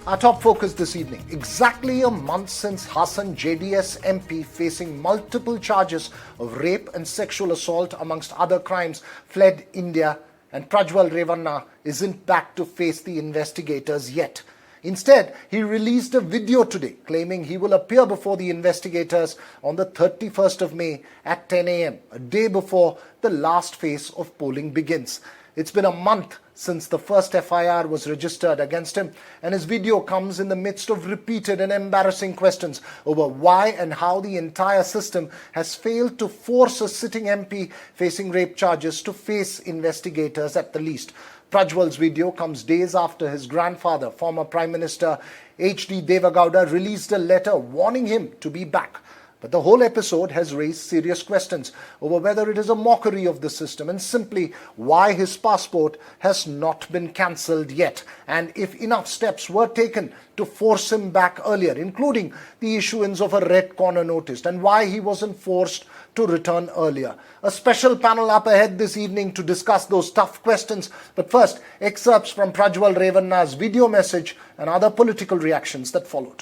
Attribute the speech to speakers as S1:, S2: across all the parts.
S1: Our top focus this evening, exactly a month since Hassan, JDS MP, facing multiple charges of rape and sexual assault amongst other crimes, fled India, and Prajwal Revanna isn't back to face the investigators yet. Instead, he released a video today claiming he will appear before the investigators on the 31st of May at 10 a.m., a day before the last phase of polling begins. It's been a month since the first FIR was registered against him, and his video comes in the midst of repeated and embarrassing questions over why and how the entire system has failed to force a sitting MP facing rape charges to face investigators at the least. Prajwal's video comes days after his grandfather, former Prime Minister H.D. Devagowda, released a letter warning him to be back. But the whole episode has raised serious questions over whether it is a mockery of the system and simply why his passport has not been cancelled yet, and if enough steps were taken to force him back earlier, including the issuance of a red corner notice, and why he wasn't forced to return earlier. A special panel up ahead this evening to discuss those tough questions. But first, excerpts from Prajwal Revanna's video message and other political reactions that followed.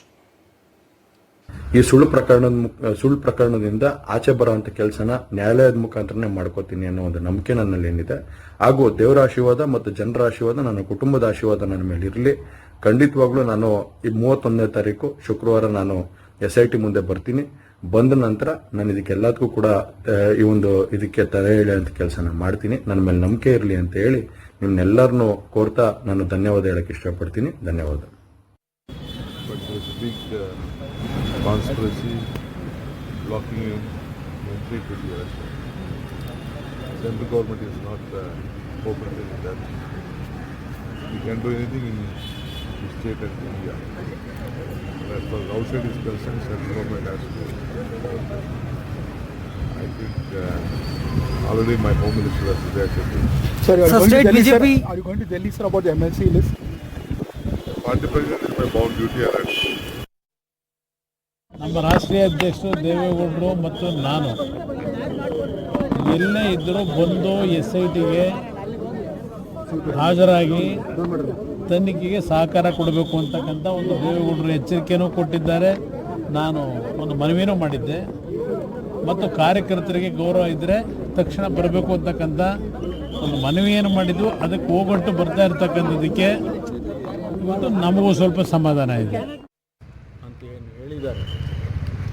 S2: ಈ ಸುಳ್ಳು ಪ್ರಕರಣದಿಂದ ಆಚೆ ಬರುವಂತ ಕೆಲಸನ ನ್ಯಾಯಾಲಯದ ಮುಖಾಂತರನೇ ಮಾಡ್ಕೋತೀನಿ ಅನ್ನೋ ಒಂದು ನಂಬಿಕೆ ನನ್ನಲ್ಲಿ ಏನಿದೆ. ಹಾಗೂ ದೇವರ ಆಶೀರ್ವಾದ ಮತ್ತು ಜನರ ಆಶೀರ್ವಾದ, ನನ್ನ ಕುಟುಂಬದ ಆಶೀರ್ವಾದ ನನ್ನ ಮೇಲೆ ಇರಲಿ. ಖಂಡಿತವಾಗ್ಲೂ ನಾನು ಈ 31ನೇ ತಾರೀಕು ಶುಕ್ರವಾರ ನಾನು SIT ಮುಂದೆ ಬರ್ತೀನಿ. ಬಂದ ನಂತರ ನಾನು ಇದಕ್ಕೆಲ್ಲದಕ್ಕೂ ಕೂಡ ಇದಕ್ಕೆ ತಲೆ ಎಳೆಯುವಂತ ಕೆಲಸನ ಮಾಡ್ತೀನಿ. ನನ್ನ ಮೇಲೆ ನಂಬಿಕೆ ಇರಲಿ ಅಂತ ಹೇಳಿ ನಿಮ್ನೆಲ್ಲರನ್ನು ಕೋರ್ತಾ ನಾನು ಧನ್ಯವಾದ ಹೇಳಕ್ಕೆ ಇಷ್ಟಪಡ್ತೀನಿ. ಧನ್ಯವಾದ.
S3: Conspiracy blocking him entry to the US. Central government is not open to that. We can do anything in the state and India. As far as outside is concerned, central government has to. I think already my home minister has reacted.
S4: Sir, are you going to Delhi, sir, about the MLC list?
S3: Party president is my bound duty.
S5: ನಮ್ಮ ರಾಷ್ಟ್ರೀಯ ಅಧ್ಯಕ್ಷರು ದೇವೇಗೌಡರು ಮತ್ತು ನಾನು ಎಲ್ಲೇ ಇದ್ದರೂ ಬಂದು SITಗೆ ಹಾಜರಾಗಿ ತನಿಖೆಗೆ ಸಹಕಾರ ಕೊಡಬೇಕು ಅಂತಕ್ಕಂಥ ಒಂದು ದೇವೇಗೌಡರು ಎಚ್ಚರಿಕೆಯೂ ಕೊಟ್ಟಿದ್ದಾರೆ. ನಾನು ಒಂದು ಮನವಿನೂ ಮಾಡಿದ್ದೆ ಮತ್ತು ಕಾರ್ಯಕರ್ತರಿಗೆ ಗೌರವ ಇದ್ದರೆ ತಕ್ಷಣ ಬರಬೇಕು ಅಂತಕ್ಕಂಥ ಒಂದು ಮನವಿಯನ್ನು ಮಾಡಿದ್ದು. ಅದಕ್ಕೆ ಹೋಗೊಟ್ಟು ಬರ್ತಾ ಇರ್ತಕ್ಕಂಥದ್ದಕ್ಕೆ ಇವತ್ತು ನಮಗೂ ಸ್ವಲ್ಪ ಸಮಾಧಾನ ಇದೆ ಅಂತ ಏನು ಹೇಳಿದ್ದಾರೆ.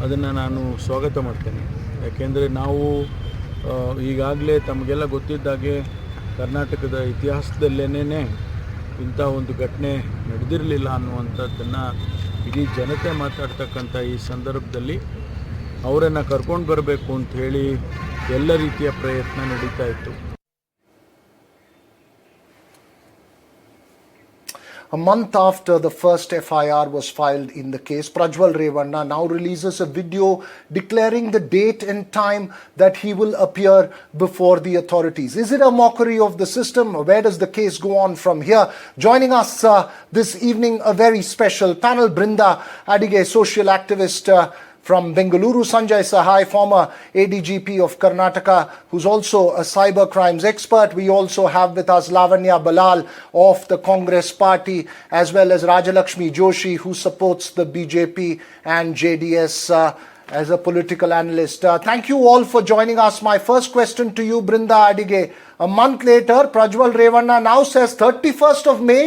S5: ಅದನ್ನು ನಾನು ಸ್ವಾಗತ ಮಾಡ್ತೇನೆ. ಯಾಕೆಂದರೆ ನಾವು ಈಗಾಗಲೇ ತಮಗೆಲ್ಲ ಗೊತ್ತಿದ್ದಾಗೆ ಕರ್ನಾಟಕದ ಇತಿಹಾಸದಲ್ಲೇನೇ ಇಂಥ ಒಂದು ಘಟನೆ ನಡೆದಿರಲಿಲ್ಲ ಅನ್ನುವಂಥದ್ದನ್ನು ಇಡೀ ಜನತೆ ಮಾತಾಡ್ತಕ್ಕಂಥ ಈ ಸಂದರ್ಭದಲ್ಲಿ ಅವರನ್ನು ಕರ್ಕೊಂಡು ಬರಬೇಕು ಅಂತ ಹೇಳಿ ಎಲ್ಲ ರೀತಿಯ ಪ್ರಯತ್ನ ನಡೀತಾ ಇತ್ತು.
S1: A month after the first FIR was filed in the case, Prajwal Revanna now releases a video declaring the date and time that he will appear before the authorities. Is it a mockery of the system? Where does the case go on from here? Joining us this evening, a very special panel. Brinda Adige, social activist from Bengaluru; Sanjay Sahai, former ADGP of Karnataka, who's also a cyber crimes expert. We also have with us Lavanya Balal of the Congress party, as well as Rajalakshmi Joshi, who supports the BJP and JDS as a political analyst. Thank you all for joining us. My first question to you, Brinda Adige. A month later, Prajwal Revanna now says 31st of May,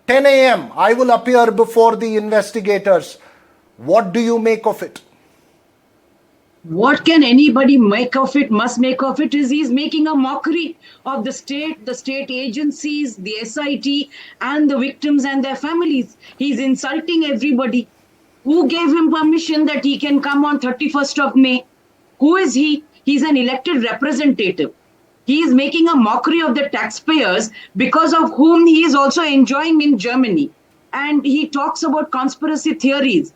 S1: 10 a.m., I will appear before the investigators. What do you make of it?
S6: What can anybody make of it, must make of it, is he's making a mockery of the state agencies, the SIT, and the victims and their families. He's insulting everybody. Who gave him permission that he can come on 31st of May? Who is he? He's an elected representative. He is making a mockery of the taxpayers because of whom he is also enjoying in Germany. And he talks about conspiracy theories.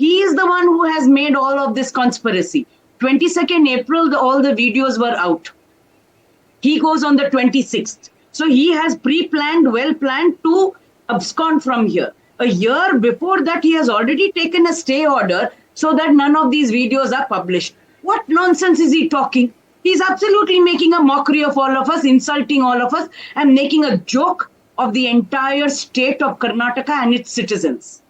S6: He is the one who has made all of this conspiracy. 22nd April, all the videos were out. He goes on the 26th. So he has pre-planned, well-planned to abscond from here. A year before that, he has already taken a stay order so that none of these videos are published. What nonsense is he talking? He's absolutely making a mockery of all of us, insulting all of us, and making a joke of the entire state of Karnataka and its citizens.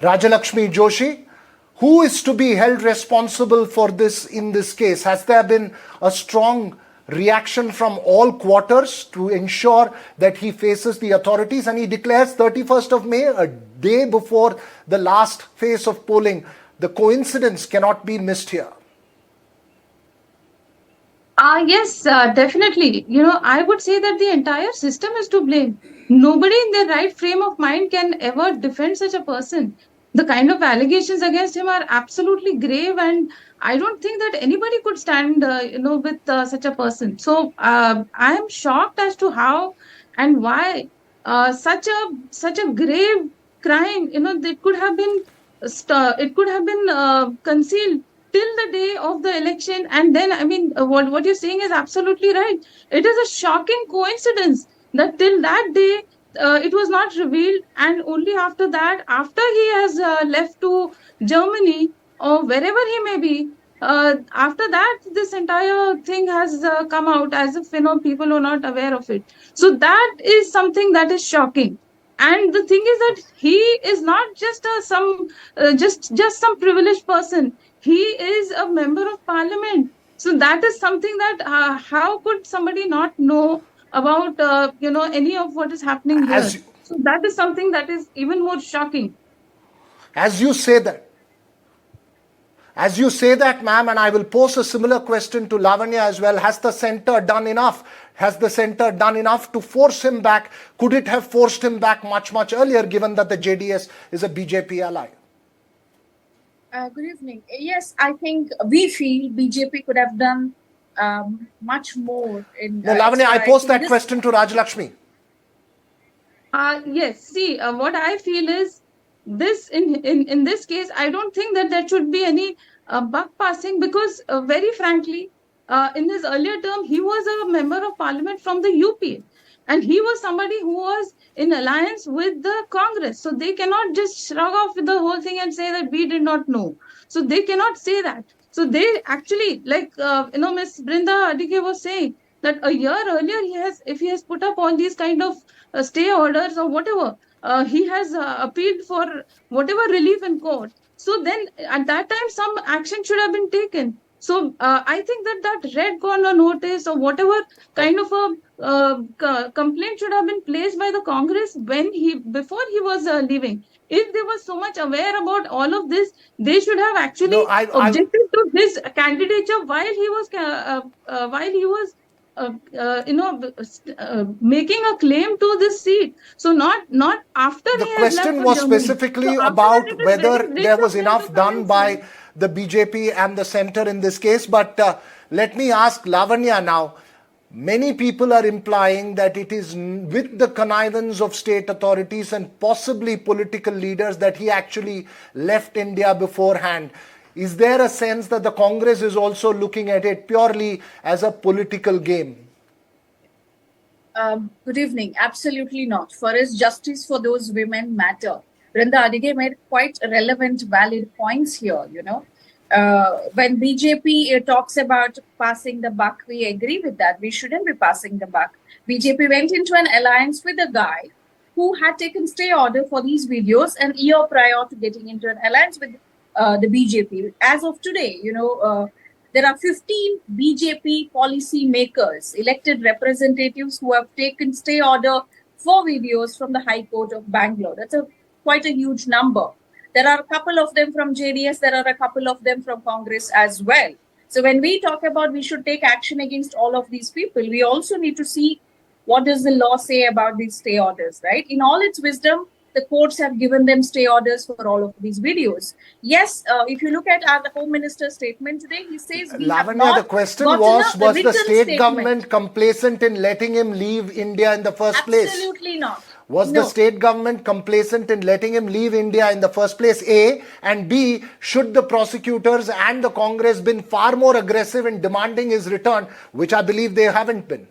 S1: Rajalakshmi Joshi, who is to be held responsible for this in this case? Has there been a strong reaction from all quarters to ensure that he faces the authorities? And he declares 31st of May, a day before the last phase of polling. The coincidence cannot be missed here.
S7: Yes, definitely. I would say that the entire system is to blame. Nobody in their right frame of mind can ever defend such a person. The kind of allegations against him are absolutely grave, and I don't think that anybody could stand, with such a person. So I am shocked as to how and why such a grave crime, it could have been concealed till the day of the election. And then, I mean, what you're saying is absolutely right. It is a shocking coincidence that till that day it was not revealed, and only after that, after he has left to Germany or wherever he may be, after that this entire thing has come out, as if people were not aware of it. So that is something that is shocking. And the thing is that he is not just just some privileged person. He is a member of parliament. So that is something that how could somebody not know about any of what is happening here? So that is something that is even more shocking.
S1: As you say that, ma'am, and I will pose a similar question to Lavanya as well, has the centre done enough? Has the centre done enough to force him back? Could it have forced him back much, much earlier, given that the JDS is a BJP ally?
S8: Good evening. Yes, I think we feel BJP could have done much more in.
S1: No, Lavanya, I posed that question to Rajalakshmi.
S7: Yes. See, what I feel is this in this case, I don't think that there should be any buck passing, because very frankly, in his earlier term, he was a member of parliament from the UP, and he was somebody who was in alliance with the Congress. So they cannot just shrug off the whole thing and say that we did not know. So they cannot say that. So they actually, like Miss Brinda Adike was saying, that a year earlier if he has put up all these kind of stay orders or whatever, he has appealed for whatever relief in court. So then at that time some action should have been taken. So I think that red corner notice or whatever kind of a complaint should have been placed by the Congress before he was leaving. If they were so much aware about all of this, they should have actually objected to his candidature while he was making a claim to this seat. So not after
S1: the question was specifically about whether there was enough done by the BJP and the centre in this case. But let me ask Lavanya now. Many people are implying that it is with the connivance of state authorities and possibly political leaders that he actually left India beforehand. Is there a sense that the Congress is also looking at it purely as a political game?
S8: Good evening. Absolutely not. For us, justice for those women matter. Brinda Adige made quite relevant, valid points here, when BJP talks about passing the buck, we agree with that. We shouldn't be passing the buck. BJP went into an alliance with a guy who had taken stay order for these videos an year prior to getting into an alliance with the BJP. As of today, there are 15 BJP policy makers, elected representatives who have taken stay order for videos from the High Court of Bangalore. That's quite a huge number. There are a couple of them from JDS. There are a couple of them from Congress as well. So when we talk about we should take action against all of these people, we also need to see what does the law say about these stay orders, right? In all its wisdom, the courts have given them stay orders for all of these videos. Yes, if you look at the Home Minister's statement today, he says we have not
S1: the question was the state government complacent in letting him leave India in the first place?
S8: Absolutely not.
S1: Was the state government complacent in letting him leave India in the first place? A, and B, should the prosecutors and the Congress been far more aggressive in demanding his return, which I believe they haven't been?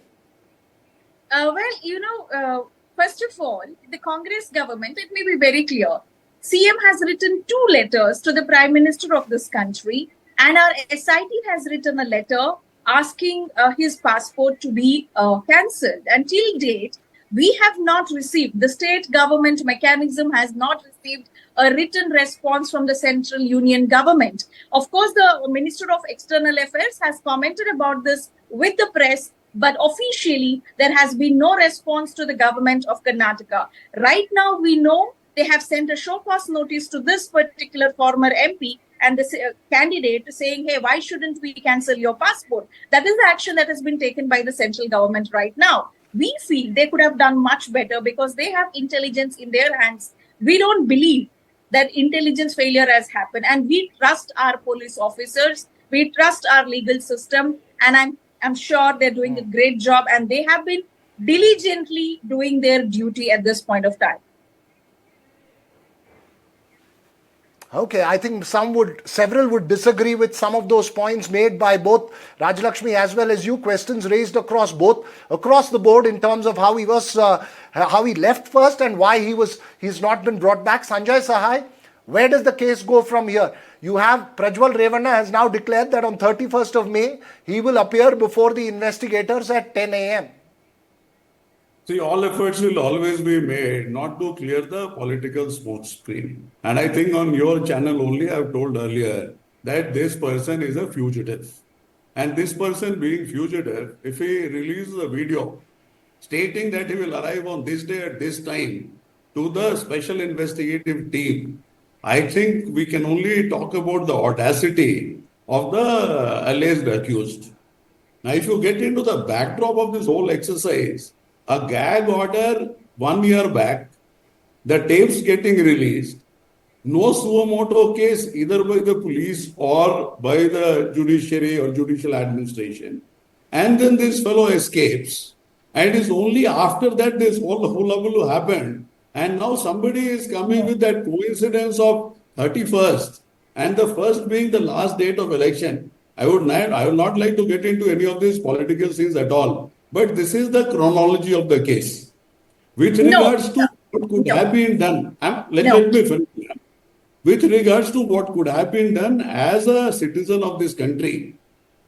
S8: First of all, the Congress government, let me be very clear, CM has written 2 letters to the Prime Minister of this country, and our SIT has written a letter asking his passport to be cancelled. Until date, We have not received, the state government mechanism has not received a written response from the central union government. Of course, the Minister of External Affairs has commented about this with the press, but officially there has been no response to the government of Karnataka. Right now, we know they have sent a show cause notice to this particular former MP and the candidate saying, hey, why shouldn't we cancel your passport? That is the action that has been taken by the central government right now. We feel they could have done much better because they have intelligence in their hands. We don't believe that intelligence failure has happened, and we trust our police officers, we trust our legal system, and I'm sure they're doing a great job, and they have been diligently doing their duty at this point of time.
S1: Okay, I think several would disagree with some of those points made by both Rajalakshmi as well as you. Questions raised across the board in terms of how he left first and why he's not been brought back. Sanjay Sahai, where does the case go from here? You have Prajwal Revanna has now declared that on 31st of May, he will appear before the investigators at 10 a.m.
S9: See, all efforts will always be made not to clear the political smoke screen. And I think on your channel only, I've told earlier that this person is a fugitive. And this person being fugitive, if he releases a video stating that he will arrive on this day at this time to the special investigative team, I think we can only talk about the audacity of the alleged accused. Now, if you get into the backdrop of this whole exercise, a gag order 1 year back, the tapes getting released, no suo motu case either by the police or by the judiciary or judicial administration. And then this fellow escapes. And it's only after that this whole hullabaloo happened. And now somebody is coming with that coincidence of 31st and the first being the last date of election. I would not like to get into any of these political scenes at all. But this is the chronology of the case. With regards to what could have been done, let me finish. With regards to what could have been done as a citizen of this country,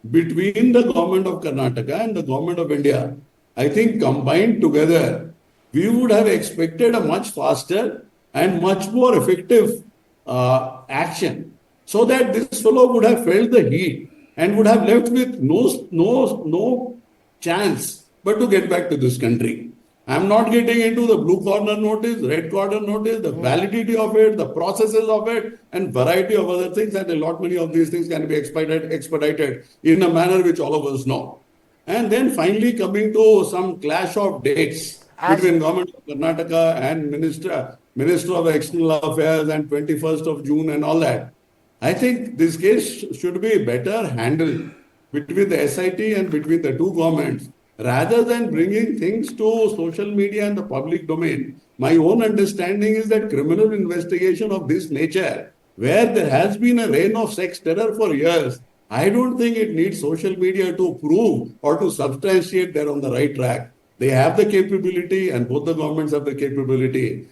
S9: between the government of Karnataka and the government of India, I think combined together, we would have expected a much faster and much more effective action, so that this fellow would have felt the heat and would have left with no chance but to get back to this country. I'm not getting into the blue corner notice, red corner notice, the validity of it, the processes of it, and variety of other things, and a lot many of these things can be expedited in a manner which all of us know. And then finally coming to some clash of dates between government of Karnataka and Minister of External Affairs and 21st of June and all that. I think this case should be better handled between the SIT and between the two governments, rather than bringing things to social media and the public domain. My own understanding is that criminal investigation of this nature, where there has been a reign of sex terror for years, I don't think it needs social media to prove or to substantiate they're on the right track. They have the capability, and both the governments have the capability,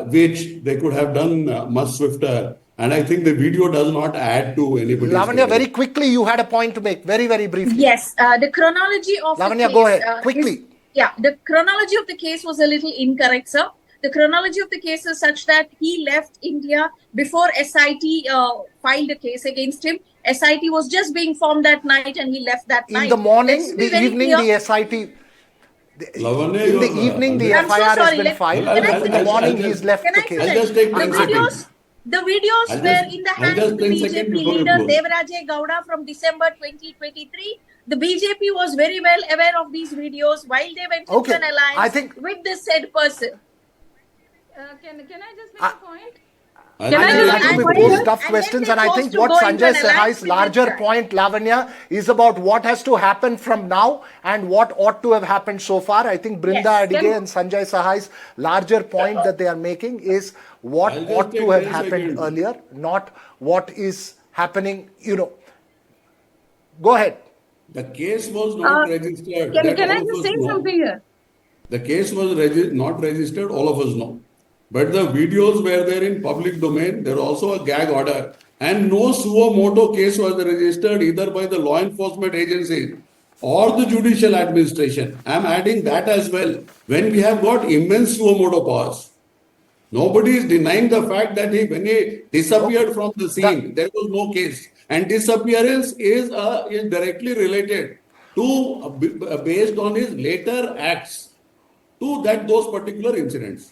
S9: which they could have done much swifter. And I think the video does not add to anybody's
S1: Lavanya, very quickly, you had a point to make, very, very briefly.
S8: Yes, the chronology of
S1: Lavanya,
S8: the case...
S1: go ahead, quickly.
S8: The chronology of the case was a little incorrect, sir. The chronology of the case is such that he left India before SIT filed a case against him. SIT was just being formed that night and he left that night.
S1: In the morning, the evening, the SIT...
S9: Lavanya,
S1: in the evening, the FIR has been filed, and in the morning, he's left the case.
S8: The videos were in the hands of the BJP leader Devaraje Gowda from December 2023. The BJP was very well aware of these videos while they went into an alliance with this said person.
S7: Can I just make a point?
S1: With those tough questions, and I think what Sanjay Sahai's larger point, Lavanya, is about what has to happen from now and what ought to have happened so far. I think Brinda Adige and Sanjay Sahai's larger point that they are making is what ought to have happened earlier, not what is happening, Go ahead.
S9: The case was not registered.
S7: Can I just say something here?
S9: The case was not registered, all of us know. But the videos were there in public domain. There was also a gag order. And no suo motu case was registered either by the law enforcement agencies or the judicial administration. I'm adding that as well. When we have got immense suo motu powers, nobody is denying the fact that when he disappeared from the scene, there was no case. And disappearance is directly related to, based on his later acts, to those particular incidents.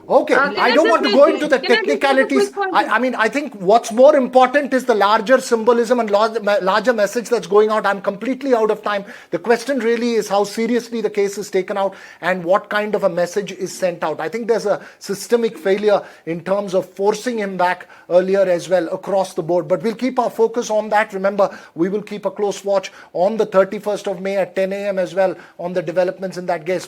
S1: Okay,
S7: Can
S1: I
S7: I
S1: don't
S7: just
S1: want to
S7: make-
S1: go into the
S7: can I just make a
S1: technicalities.
S7: quick point?
S1: I mean, I think what's more important is the larger symbolism and larger message that's going out. I'm completely out of time. The question really is how seriously the case is taken out and what kind of a message is sent out. I think there's a systemic failure in terms of forcing him back earlier as well across the board. But we'll keep our focus on that. Remember, we will keep a close watch on the 31st of May at 10 a.m. as well on the developments in that case.